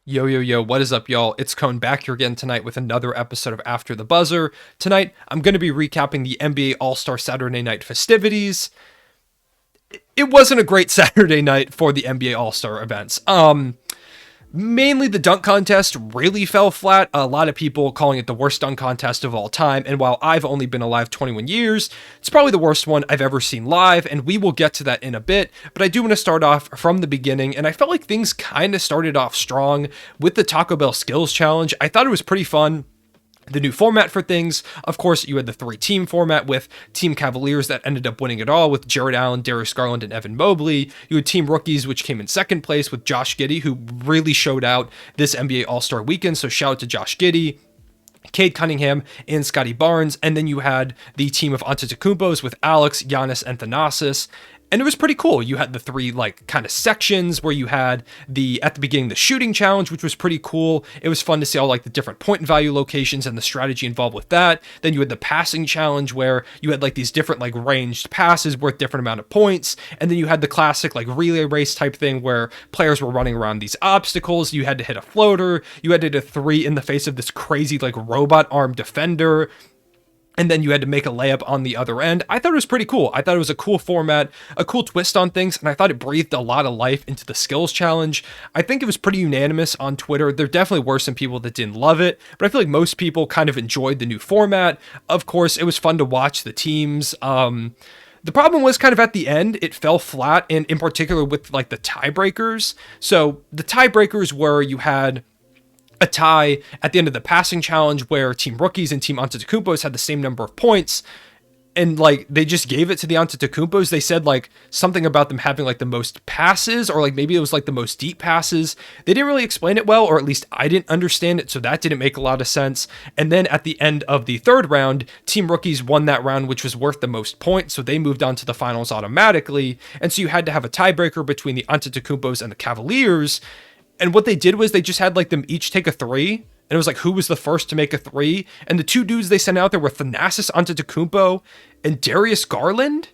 Yo, yo, yo, what is up, y'all? It's Cone back here again tonight with another episode of After the Buzzer. Tonight, I'm going to be recapping the NBA All-Star Saturday night festivities. It wasn't a great Saturday night for the NBA All-Star events. Mainly the dunk contest really fell flat. A lot of people calling it the worst dunk contest of all time. And while I've only been alive 21 years, it's probably the worst one I've ever seen live. And we will get to that in a bit. But I do want to start off from the beginning. And I felt like things kind of started off strong with the Taco Bell Skills Challenge. I thought it was pretty fun. The new format for things, of course, you had the three-team format with Team Cavaliers that ended up winning it all with Jared Allen, Darius Garland, and Evan Mobley. You had Team Rookies, which came in second place with Josh Giddey, who really showed out this NBA All-Star weekend, so shout out to Josh Giddey, Cade Cunningham, and Scotty Barnes. And then you had the team of Antetokounmpos with Alex, Giannis, and Thanasis. And it was pretty cool. You had the three kind of sections where you had at the beginning, the shooting challenge, which was pretty cool. It was fun to see all the different point and value locations and the strategy involved with that. Then you had the passing challenge where you had these different ranged passes worth different amount of points. And then you had the classic relay race type thing where players were running around these obstacles. You had to hit a floater. You had to hit a three in the face of this crazy robot arm defender. And then you had to make a layup on the other end. I thought it was pretty cool. I thought it was a cool format, a cool twist on things, and I thought it breathed a lot of life into the skills challenge. I think it was pretty unanimous on Twitter. There definitely were some people that didn't love it, but I feel like most people kind of enjoyed the new format. Of course, it was fun to watch the teams. The problem was kind of at the end, it fell flat, and in particular with the tiebreakers. So the tiebreakers were you had a tie at the end of the passing challenge where Team Rookies and Team Antetokounmpos had the same number of points, and they just gave it to the Antetokounmpos. They said something about them having the most passes, or maybe it was the most deep passes. They didn't really explain it well, or at least I didn't understand it, so that didn't make a lot of sense. And then at the end of the third round, Team Rookies won that round, which was worth the most points, so they moved on to the finals automatically. And so you had to have a tiebreaker between the Antetokounmpos and the Cavaliers. And what they did was they just had them each take a three. And it was who was the first to make a three. And the two dudes they sent out there were Thanasis Antetokounmpo and Darius Garland.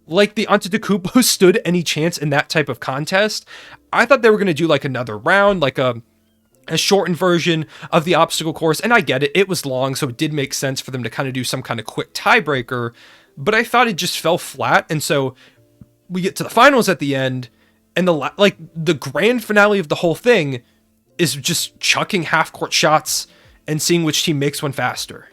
The Antetokounmpo stood any chance in that type of contest. I thought they were going to do another round, a shortened version of the obstacle course. And I get it. It was long, so it did make sense for them to kind of do some kind of quick tiebreaker. But I thought it just fell flat. And so we get to the finals at the end. And the grand finale of the whole thing is just chucking half-court shots and seeing which team makes one faster.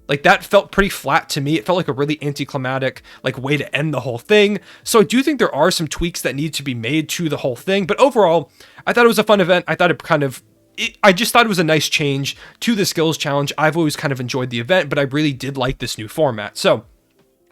That felt pretty flat to me. It felt like a really anticlimactic way to end the whole thing. So I do think there are some tweaks that need to be made to the whole thing. But overall, I thought it was a fun event. I thought I just thought it was a nice change to the skills challenge. I've always kind of enjoyed the event, but I really did like this new format. So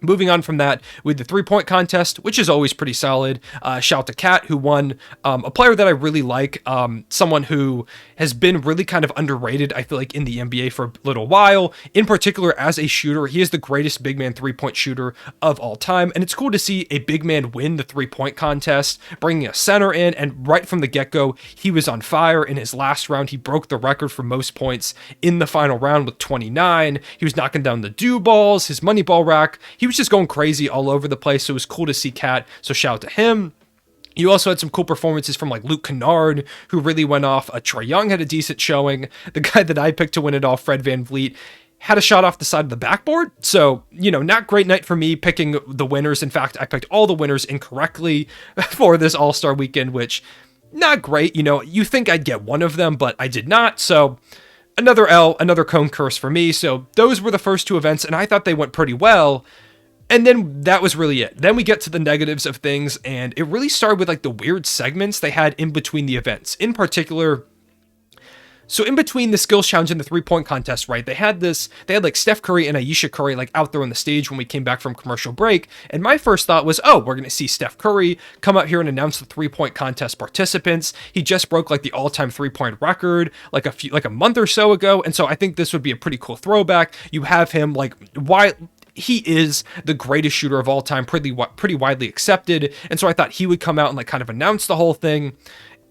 moving on from that, with the three-point contest, which is always pretty solid. Shout out to Kat, who won. A player that I really like, someone who has been really kind of underrated, I feel like, in the NBA for a little while. In particular, as a shooter, he is the greatest big man three-point shooter of all time. And it's cool to see a big man win the three-point contest, bringing a center in. And right from the get-go, he was on fire. In his last round, he broke the record for most points in the final round with 29. He was knocking down the dew balls, his money ball rack. He was just going crazy all over the place, so it was cool to see Cat, so shout out to him. You also had some cool performances from Luke Kennard, who really went off. Trae Young had a decent showing. The guy that I picked to win it all, Fred VanVleet, had a shot off the side of the backboard. So, not great night for me picking the winners. In fact, I picked all the winners incorrectly for this All-Star weekend, which, not great. You think I'd get one of them, but I did not. So another L, another Cone curse for me. So those were the first two events, and I thought they went pretty well. And then that was really it. Then we get to the negatives of things, and it really started with the weird segments they had in between the events. In particular, so in between the skills challenge and the three-point contest, right, they had Steph Curry and Ayesha Curry out there on the stage when we came back from commercial break. And my first thought was, oh, we're going to see Steph Curry come out here and announce the three-point contest participants. He just broke the all-time three-point record a month or so ago. And so I think this would be a pretty cool throwback. You have him why he is the greatest shooter of all time, pretty widely accepted. And so I thought he would come out and kind of announce the whole thing.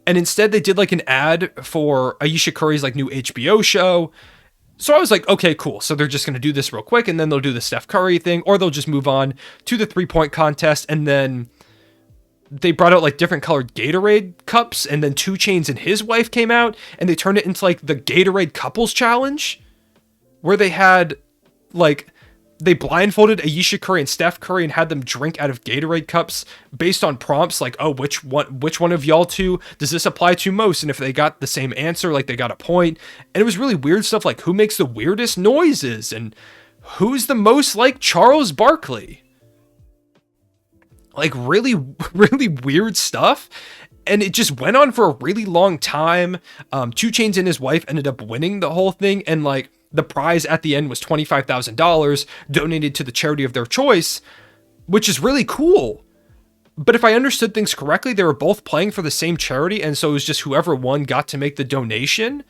And instead they did an ad for Ayesha Curry's new HBO show. So I was like, okay, cool. So they're just going to do this real quick, and then they'll do the Steph Curry thing, or they'll just move on to the three-point contest. And then they brought out like different colored Gatorade cups, and then 2 Chainz and his wife came out and they turned it into like the Gatorade couples challenge, where they had like, they blindfolded Ayesha Curry and Steph Curry and had them drink out of Gatorade cups based on prompts like, oh, which one of y'all two does this apply to most? And if they got the same answer, like, they got a point. And it was really weird stuff like who makes the weirdest noises and who's the most like Charles Barkley. Like, really, really weird stuff. And it just went on for a really long time. 2 Chainz and his wife ended up winning the whole thing. And like, the prize at the end was $25,000 donated to the charity of their choice, which is really cool. But if I understood things correctly, they were both playing for the same charity. And so it was just whoever won got to make the donation,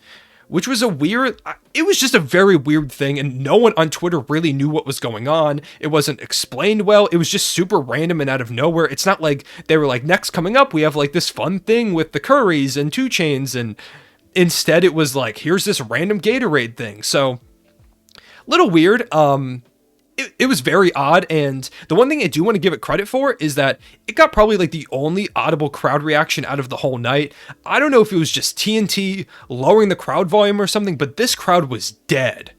which was it was just a very weird thing. And no one on Twitter really knew what was going on. It wasn't explained well. It was just super random and out of nowhere. It's not like they were like, next coming up, we have like this fun thing with the Currys and 2 Chainz. And instead it was like, here's this random Gatorade thing. So little weird. It was very odd, and the one thing I do want to give it credit for is that it got probably like the only audible crowd reaction out of the whole night. I don't know if it was just TNT lowering the crowd volume or something, but this crowd was dead.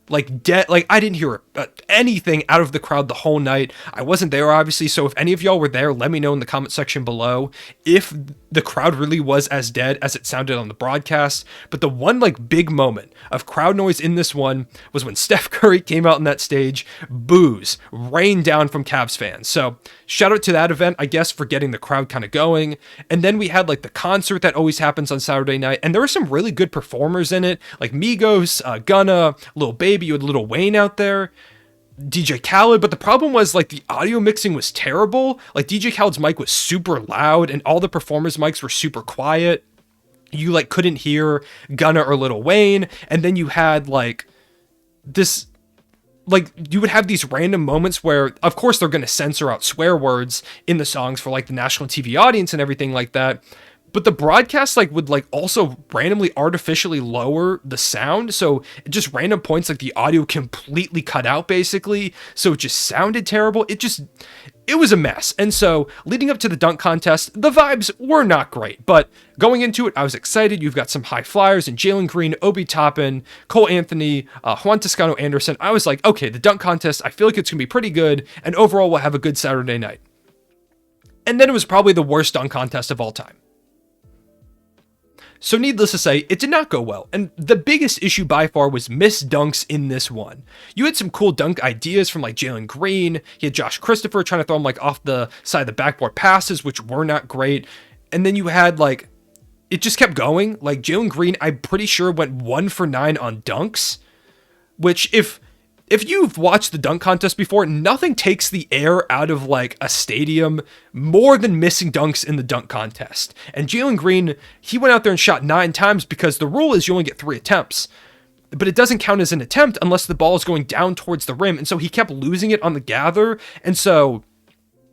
Like dead. Like, I didn't hear anything out of the crowd the whole night. I wasn't there, obviously, so if any of y'all were there, let me know in the comment section below if the crowd really was as dead as it sounded on the broadcast. But the one like big moment of crowd noise in this one was when Steph Curry came out on that stage. Boos rained down from Cavs fans. So shout out to that event, I guess, for getting the crowd kind of going. And then we had like the concert that always happens on Saturday night, and there were some really good performers in it, like Migos, Gunna, Lil Baby. You had Lil Wayne out there, DJ Khaled, but the problem was like the audio mixing was terrible. Like, DJ Khaled's mic was super loud and all the performers' mics were super quiet. You like couldn't hear Gunna or Lil Wayne. And then you had like this, like, you would have these random moments where, of course, they're going to censor out swear words in the songs for like the national TV audience and everything like that. But the broadcast like would like also randomly artificially lower the sound. So just random points, like the audio completely cut out basically. So it just sounded terrible. It was a mess. And so leading up to the dunk contest, the vibes were not great, but going into it, I was excited. You've got some high flyers and Jalen Green, Obi Toppin, Karl-Anthony, Juan Toscano Anderson. I was like, okay, the dunk contest, I feel like it's going to be pretty good. And overall, we'll have a good Saturday night. And then it was probably the worst dunk contest of all time. So needless to say, it did not go well, and the biggest issue by far was missed dunks in this one. You had some cool dunk ideas from like Jalen Green, you had Josh Christopher trying to throw him like off the side of the backboard passes, which were not great, and then you had like, it just kept going. Like Jalen Green, I'm pretty sure went 1 for 9 on dunks, which if you've watched the dunk contest before, nothing takes the air out of like a stadium more than missing dunks in the dunk contest. And Jalen Green, he went out there and shot 9 times because the rule is you only get 3 attempts. But it doesn't count as an attempt unless the ball is going down towards the rim. And so he kept losing it on the gather. And so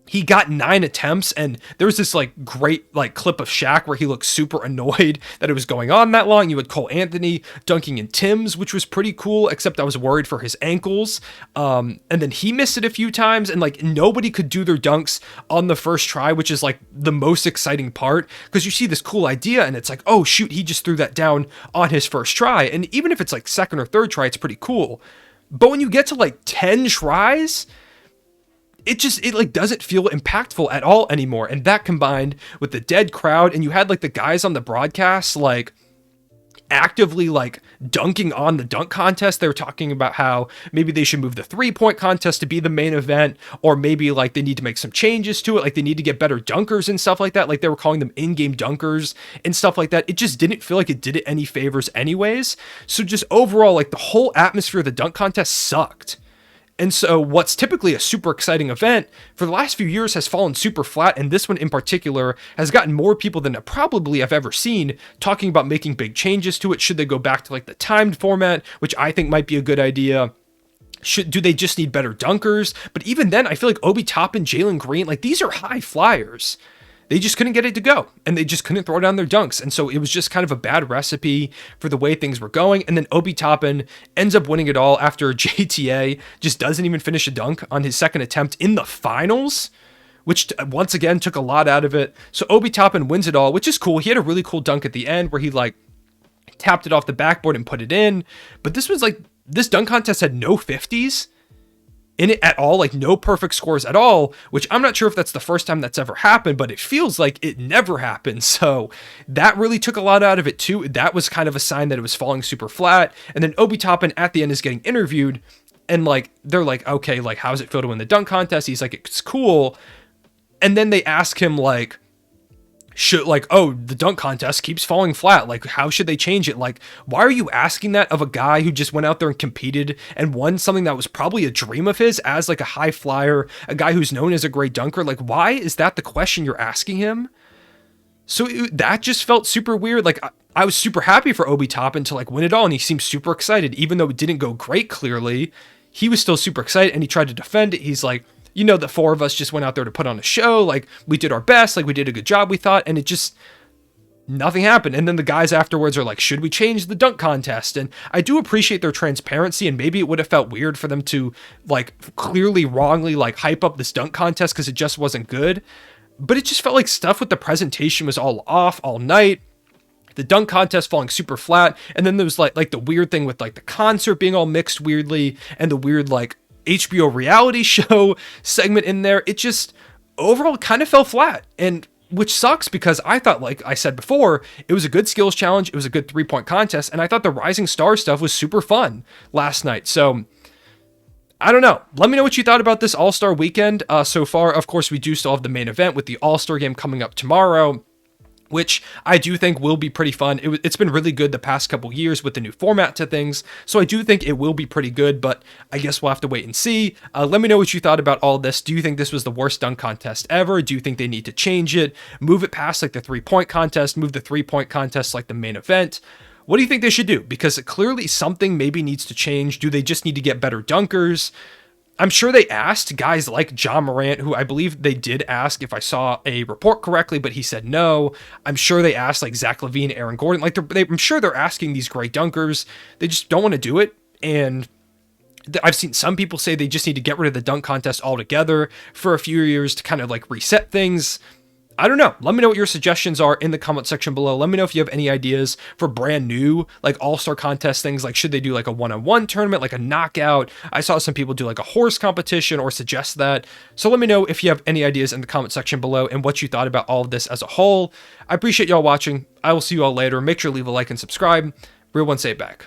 he got 9 attempts, and there was this like great like clip of Shaq where he looked super annoyed that it was going on that long. You had Karl-Anthony dunking in Tim's, which was pretty cool, except I was worried for his ankles. And then he missed it a few times, and like nobody could do their dunks on the first try, which is like the most exciting part, because you see this cool idea and it's like, oh shoot, he just threw that down on his first try. And even if it's like second or third try, it's pretty cool. But when you get to like 10 tries, it like doesn't feel impactful at all anymore. And that combined with the dead crowd, and you had like the guys on the broadcast like actively like dunking on the dunk contest. They were talking about how maybe they should move the 3-point contest to be the main event, or maybe like they need to make some changes to it, like they need to get better dunkers and stuff like that. Like they were calling them in-game dunkers and stuff like that. It just didn't feel like it did it any favors anyways. So just overall, like the whole atmosphere of the dunk contest sucked. And so what's typically a super exciting event for the last few years has fallen super flat, and this one in particular has gotten more people than I probably have ever seen talking about making big changes to it. Should they go back to like the timed format, which I think might be a good idea? Do they just need better dunkers? But even then, I feel like Obi Toppin, Jalen Green, like these are high flyers. They just couldn't get it to go, and they just couldn't throw down their dunks. And so it was just kind of a bad recipe for the way things were going. And then Obi Toppin ends up winning it all after JTA just doesn't even finish a dunk on his second attempt in the finals, which once again took a lot out of it. So Obi Toppin wins it all, which is cool. He had a really cool dunk at the end where he like tapped it off the backboard and put it in. But this was like, this dunk contest had no 50s in it at all, like no perfect scores at all, which I'm not sure if that's the first time that's ever happened, but it feels like it never happened. So that really took a lot out of it too. That was kind of a sign that it was falling super flat. And then Obi Toppin at the end is getting interviewed, and like they're like, okay, like how's it feel to win the dunk contest? He's like, it's cool. And then they ask him like, should like, oh, the dunk contest keeps falling flat, like how should they change it? Like, why are you asking that of a guy who just went out there and competed and won something that was probably a dream of his as like a high flyer, a guy who's known as a great dunker? Like, why is that the question you're asking him? So that just felt super weird. Like I was super happy for Obi Toppin to like win it all, and he seemed super excited, even though it didn't go great. Clearly he was still super excited, and he tried to defend it. He's like, you know, the four of us just went out there to put on a show. Like, we did our best. Like, we did a good job, we thought. And it just, nothing happened. And then the guys afterwards are like, should we change the dunk contest? And I do appreciate their transparency. And maybe it would have felt weird for them to, like, clearly wrongly, like, hype up this dunk contest because it just wasn't good. But it just felt like stuff with the presentation was all off all night. The dunk contest falling super flat. And then there was, like the weird thing with, like, the concert being all mixed weirdly. And the weird, like, HBO reality show segment in there. It just overall kind of fell flat, and which sucks because I thought, like I said before, it was a good skills challenge. It was a good 3-point contest, and I thought the Rising Star stuff was super fun last night. So I don't know. Let me know what you thought about this All-Star weekend so far. Of course, we do still have the main event with the All-Star game coming up tomorrow, which I do think will be pretty fun. It's been really good the past couple years with the new format to things, so I do think it will be pretty good, but I guess we'll have to wait and see. Let me know what you thought about all this. Do you think this was the worst dunk contest ever? Do you think they need to change it? Move it past like the 3-point contest, move the 3-point contest like the main event? What do you think they should do? Because clearly something maybe needs to change. Do they just need to get better dunkers? I'm sure they asked guys like Ja Morant, who I believe they did ask if I saw a report correctly, but he said no. I'm sure they asked like Zach LaVine, Aaron Gordon. Like I'm sure they're asking these great dunkers. They just don't want to do it. And I've seen some people say they just need to get rid of the dunk contest altogether for a few years to kind of like reset things. I don't know. Let me know what your suggestions are in the comment section below. Let me know if you have any ideas for brand new, like all-star contest things. Like, should they do like a one-on-one tournament, like a knockout? I saw some people do like a horse competition or suggest that. So let me know if you have any ideas in the comment section below and what you thought about all of this as a whole. I appreciate y'all watching. I will see you all later. Make sure to leave a like and subscribe. Real One, say it back.